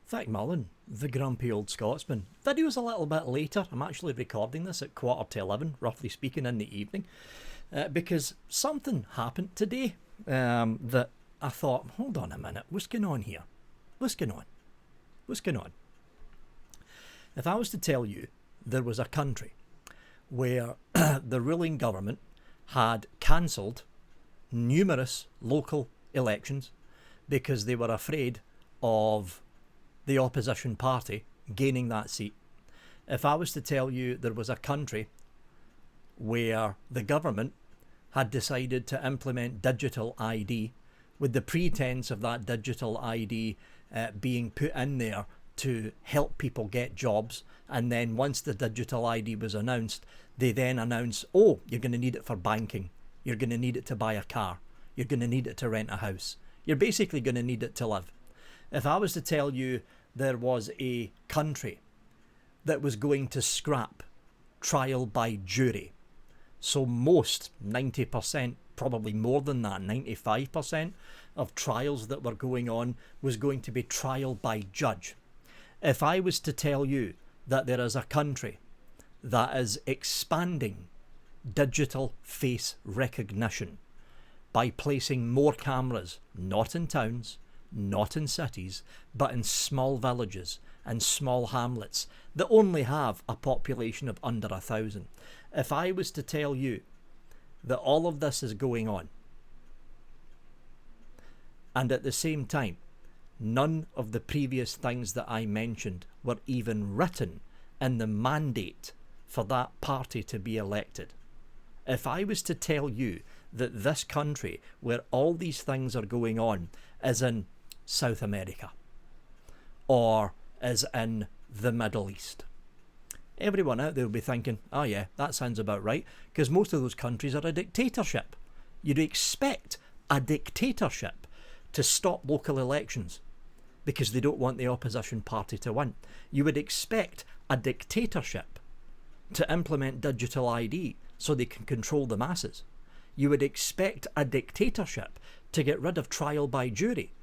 Vic Mullen, the grumpy old Scotsman. Video's a little bit later. I'm actually recording this at 11:15, roughly speaking, in the evening, because something happened today that I thought, hold on a minute, what's going on here? What's going on? What's going on? If I was to tell you there was a country where the ruling government had cancelled numerous local elections because they were afraid of the opposition party gaining that seat. If I was to tell you there was a country where the government had decided to implement digital ID with the pretense of that digital ID being put in there to help people get jobs, and then once the digital ID was announced, they then announced, oh, you're going to need it for banking, you're going to need it to buy a car, you're going to need it to rent a house, you're basically going to need it to live. If I was to tell you there was a country that was going to scrap trial by jury, so most, 90%, probably more than that, 95% of trials that were going on was going to be trial by judge. If I was to tell you that there is a country that is expanding digital face recognition by placing more cameras, not in towns, not in cities, but in small villages and small hamlets that only have a population of under 1,000. If I was to tell you that all of this is going on, and at the same time, none of the previous things that I mentioned were even written in the mandate for that party to be elected. If I was to tell you that this country where all these things are going on is in South America or is in the Middle East, everyone out there will be thinking, oh yeah, that sounds about right, because most of those countries are a dictatorship. You'd expect a dictatorship to stop local elections because they don't want the opposition party to win. You would expect a dictatorship to implement digital ID so they can control the masses. You would expect a dictatorship to get rid of trial by jury.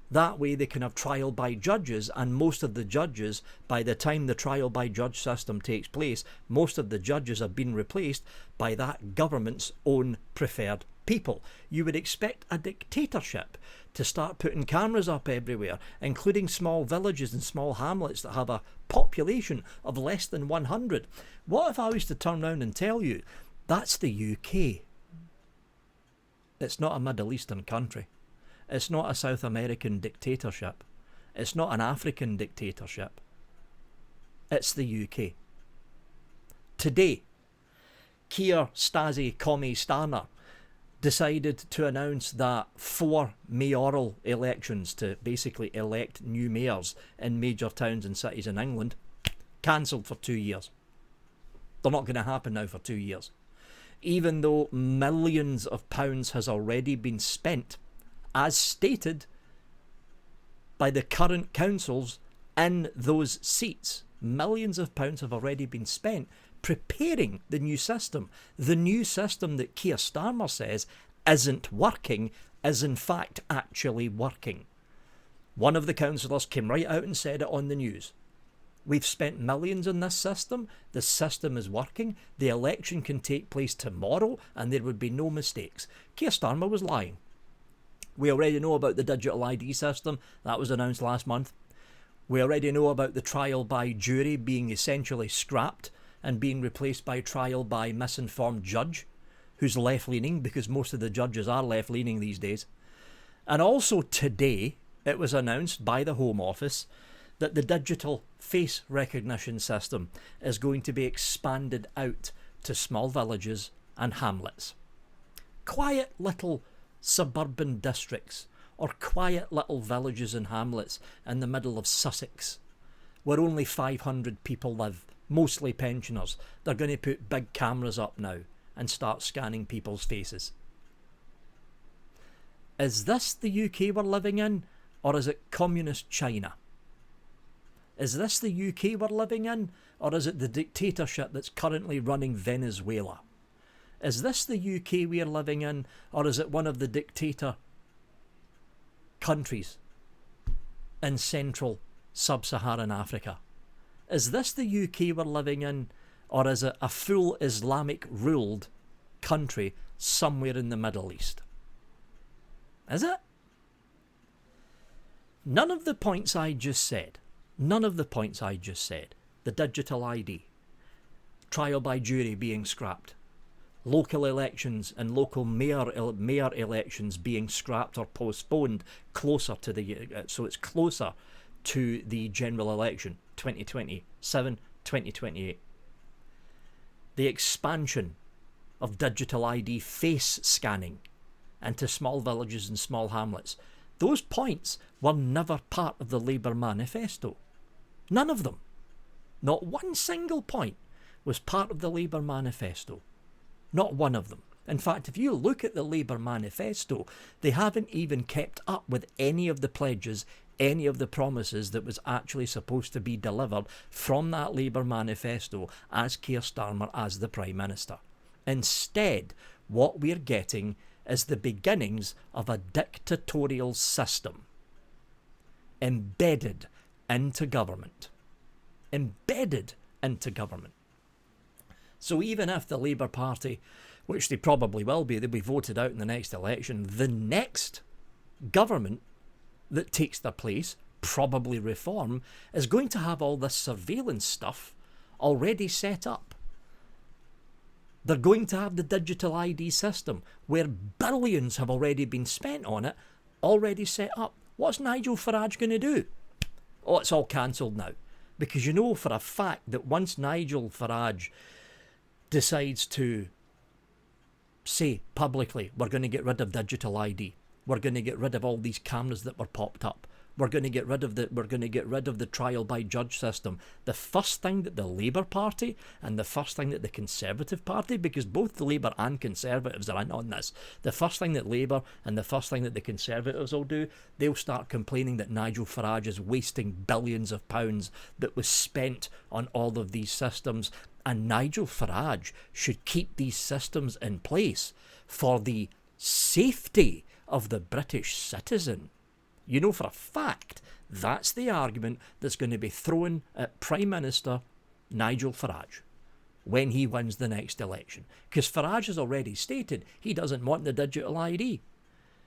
That way they can have trial by judges, and most of the judges, by the time the trial by judge system takes place, most of the judges have been replaced by that government's own preferred people. You would expect a dictatorship to start putting cameras up everywhere, including small villages and small hamlets that have a population of less than 100. What if I was to turn around and tell you that's the UK? It's not a Middle Eastern country. It's not a South American dictatorship. It's not an African dictatorship. It's the UK. Today, Keir Stasi Commie Starmer decided to announce that 4 mayoral elections to basically elect new mayors in major towns and cities in England cancelled for 2 years. They're not going to happen now for 2 years. Even though millions of pounds has already been spent, as stated by the current councils in those seats, millions of pounds have already been spent preparing the new system. The new system that Keir Starmer says isn't working is in fact actually working. One of the councillors came right out and said it on the news. We've spent millions on this system. The system is working. The election can take place tomorrow and there would be no mistakes. Keir Starmer was lying. We already know about the digital ID system. That was announced last month. We already know about the trial by jury being essentially scrapped and being replaced by trial by misinformed judge who's left-leaning, because most of the judges are left-leaning these days. And also today, it was announced by the Home Office that the digital face recognition system is going to be expanded out to small villages and hamlets. Quiet little suburban districts or quiet little villages and hamlets in the middle of Sussex where only 500 people live, mostly pensioners. They're going to put big cameras up now and start scanning people's faces. Is this the UK we're living in, or is it communist China? Is this the UK we're living in, or is it the dictatorship that's currently running Venezuela? Is this the UK we're living in, or is it one of the dictator countries in Central sub-Saharan Africa? Is this the UK we're living in, or is it a full Islamic-ruled country somewhere in the Middle East? Is it? None of the points I just said, the digital ID, trial by jury being scrapped, local elections and local mayor elections being scrapped or postponed closer to so it's closer to the general election, 2027, 2028. The expansion of digital ID face scanning into small villages and small hamlets. Those points were never part of the Labour manifesto. None of them. Not one single point was part of the Labour manifesto. Not one of them. In fact, if you look at the Labour manifesto, they haven't even kept up with any of the pledges, any of the promises that was actually supposed to be delivered from that Labour manifesto as Keir Starmer as the Prime Minister. Instead, what we're getting is the beginnings of a dictatorial system embedded into government. Embedded into government. So even if the Labour Party, which they probably will be, they'll be voted out in the next election, the next government that takes their place, probably Reform, is going to have all this surveillance stuff already set up. They're going to have the digital ID system, where billions have already been spent on it, already set up. What's Nigel Farage going to do? Oh, it's all cancelled now. Because you know for a fact that once Nigel Farage decides to say publicly, we're going to get rid of digital ID, we're going to get rid of all these cameras that were popped up, we're going to get rid of the trial by judge system, the first thing that the Labour Party and the first thing that the Conservative Party, because both the Labour and Conservatives are in on this, the first thing that Labour and the first thing that the Conservatives will do, they'll start complaining that Nigel Farage is wasting billions of pounds that was spent on all of these systems. And Nigel Farage should keep these systems in place for the safety of the British citizen. You know for a fact that's the argument that's going to be thrown at Prime Minister Nigel Farage when he wins the next election. Because Farage has already stated he doesn't want the digital ID.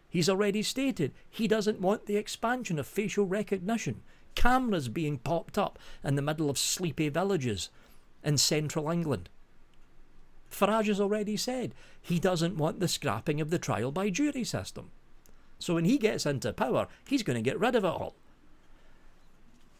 He's already stated he doesn't want the expansion of facial recognition, cameras being popped up in the middle of sleepy villages in central England. Farage has already said he doesn't want the scrapping of the trial by jury system. So when he gets into power, he's going to get rid of it all.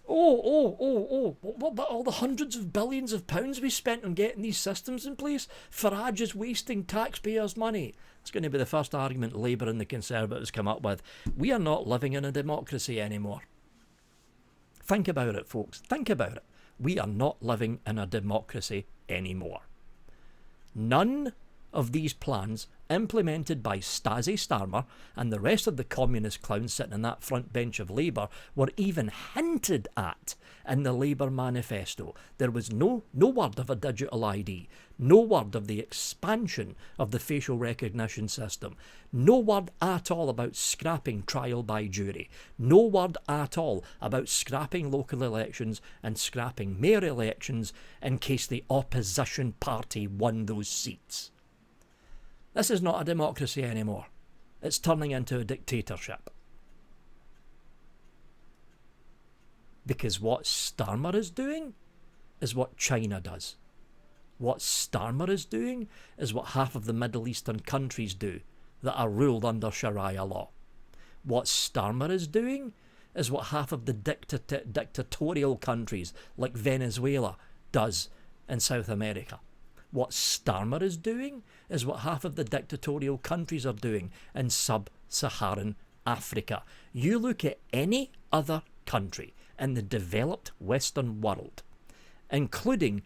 What about all the hundreds of billions of pounds we spent on getting these systems in place? Farage is wasting taxpayers' money. It's going to be the first argument Labour and the Conservatives come up with. We are not living in a democracy anymore. Think about it, folks. Think about it. We are not living in a democracy anymore. None of these plans implemented by Stasi Starmer and the rest of the communist clowns sitting in that front bench of Labour were even hinted at in the Labour manifesto. There was no word of a digital ID, no word of the expansion of the facial recognition system, no word at all about scrapping trial by jury, no word at all about scrapping local elections and scrapping mayor elections in case the opposition party won those seats. This is not a democracy anymore. It's turning into a dictatorship. Because what Starmer is doing is what China does. What Starmer is doing is what half of the Middle Eastern countries do that are ruled under Sharia law. What Starmer is doing is what half of the dictatorial countries like Venezuela does in South America. What Starmer is doing is what half of the dictatorial countries are doing in sub-Saharan Africa. You look at any other country in the developed Western world, including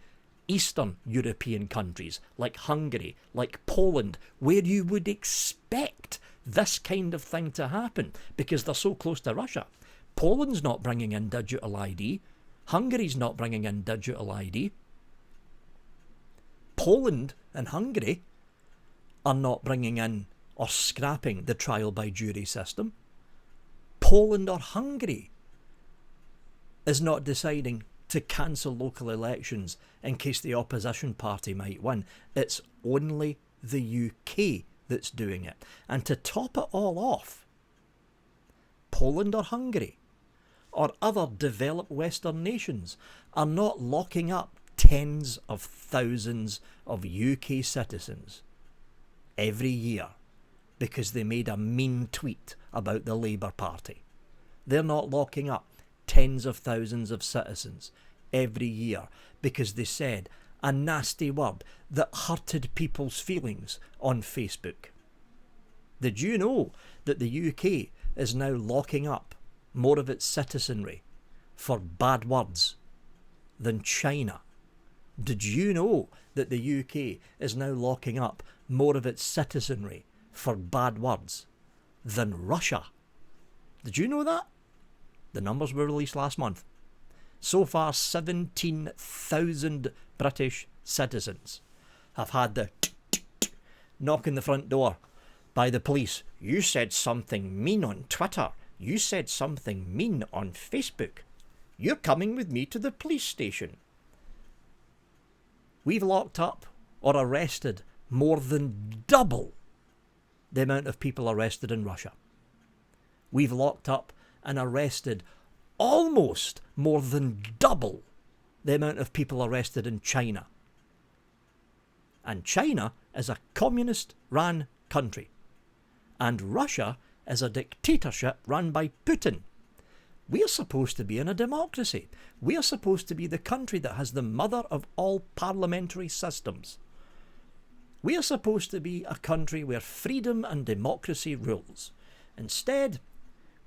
Eastern European countries like Hungary, like Poland, where you would expect this kind of thing to happen because they're so close to Russia. Poland's not bringing in digital ID. Hungary's not bringing in digital ID. Poland and Hungary are not bringing in or scrapping the trial by jury system. Poland or Hungary is not deciding to cancel local elections in case the opposition party might win. It's only the UK that's doing it. And to top it all off, Poland or Hungary or other developed Western nations are not locking up tens of thousands of UK citizens every year because they made a mean tweet about the Labour Party. They're not locking up tens of thousands of citizens every year because they said a nasty word that hurted people's feelings on Facebook. Did you know that the UK is now locking up more of its citizenry for bad words than China? Did you know that the UK is now locking up more of its citizenry for bad words than Russia? Did you know that? The numbers were released last month. So far, 17,000 British citizens have had the knock on the front door by the police. You said something mean on Twitter. You said something mean on Facebook. You're coming with me to the police station. We've locked up or arrested more than double the amount of people arrested in Russia. We've locked up and arrested almost more than double the amount of people arrested in China. And China is a communist-run country. And Russia is a dictatorship run by Putin. We are supposed to be in a democracy. We are supposed to be the country that has the mother of all parliamentary systems. We are supposed to be a country where freedom and democracy rules. Instead,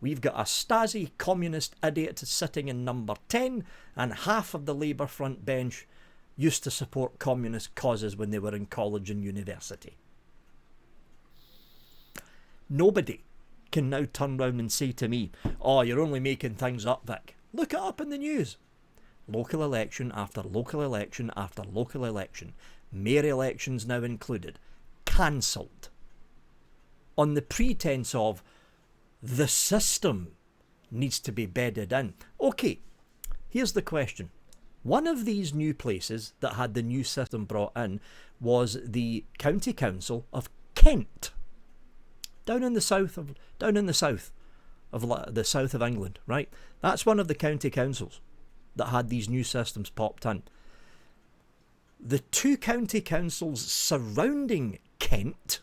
we've got a Stasi communist idiot sitting in number 10, and half of the Labour front bench used to support communist causes when they were in college and university. Nobody can now turn round and say to me, oh, you're only making things up, Vic. Look it up in the news. Local election after local election after local election, mayor elections now included, cancelled. On the pretense of the system needs to be bedded in. Okay, here's the question. One of these new places that had the new system brought in was the County Council of Kent, down in the south of England, right? That's one of the county councils that had these new systems popped in. The two county councils surrounding Kent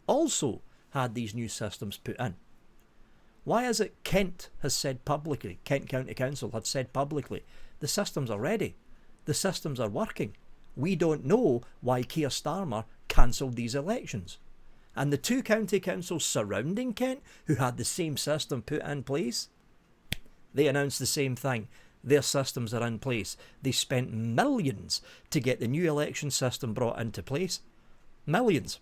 also had these new systems put in. Why is it Kent has said publicly, Kent County Council have said publicly, the systems are ready, the systems are working. We don't know why Keir Starmer cancelled these elections. And the two county councils surrounding Kent, who had the same system put in place, they announced the same thing. Their systems are in place. They spent millions to get the new election system brought into place. Millions.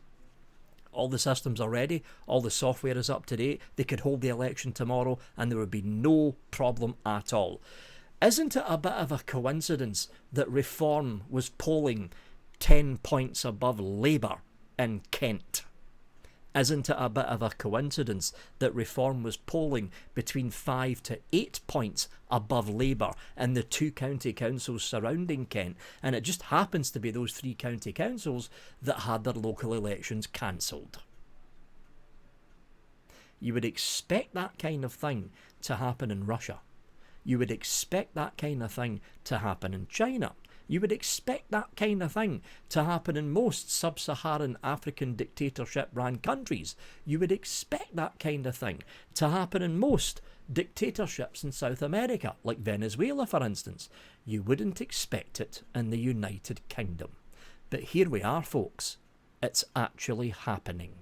All the systems are ready. All the software is up to date. They could hold the election tomorrow and there would be no problem at all. Isn't it a bit of a coincidence that Reform was polling 10 points above Labour in Kent? Isn't it a bit of a coincidence that Reform was polling between 5 to 8 points above Labour in the two county councils surrounding Kent? And it just happens to be those three county councils that had their local elections cancelled. You would expect that kind of thing to happen in Russia. You would expect that kind of thing to happen in China. You would expect that kind of thing to happen in most sub-Saharan African dictatorship-run countries. You would expect that kind of thing to happen in most dictatorships in South America, like Venezuela, for instance. You wouldn't expect it in the United Kingdom. But here we are, folks. It's actually happening.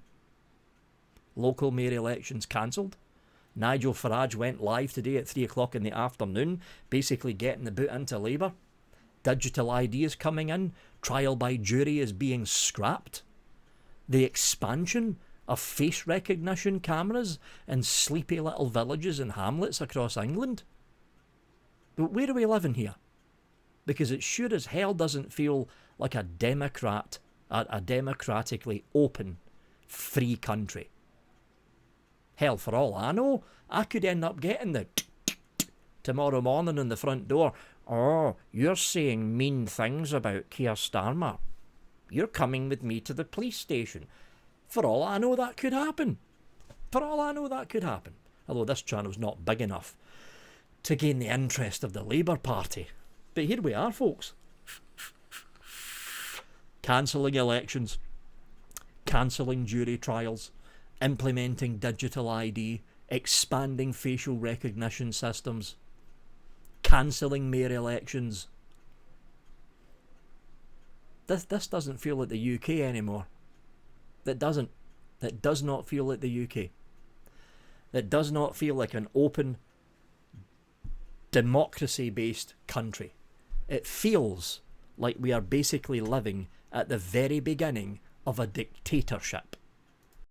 Local mayor elections cancelled. Nigel Farage went live today at 3 o'clock in the afternoon, basically getting the boot into Labour. Digital ID is coming in. Trial by jury is being scrapped. The expansion of face recognition cameras in sleepy little villages and hamlets across England. But where are we living here? Because it sure as hell doesn't feel like a democratically open, free country. Hell, for all I know, I could end up getting the to tomorrow morning in the front door, "Oh, you're saying mean things about Keir Starmer. You're coming with me to the police station." For all I know, that could happen. For all I know, that could happen. Although this channel's not big enough to gain the interest of the Labour Party. But here we are, folks. Cancelling elections, cancelling jury trials, implementing digital ID, expanding facial recognition systems, cancelling mayor elections. This doesn't feel like the UK anymore. It doesn't. It does not feel like the UK. It does not feel like an open, democracy-based country. It feels like we are basically living at the very beginning of a dictatorship.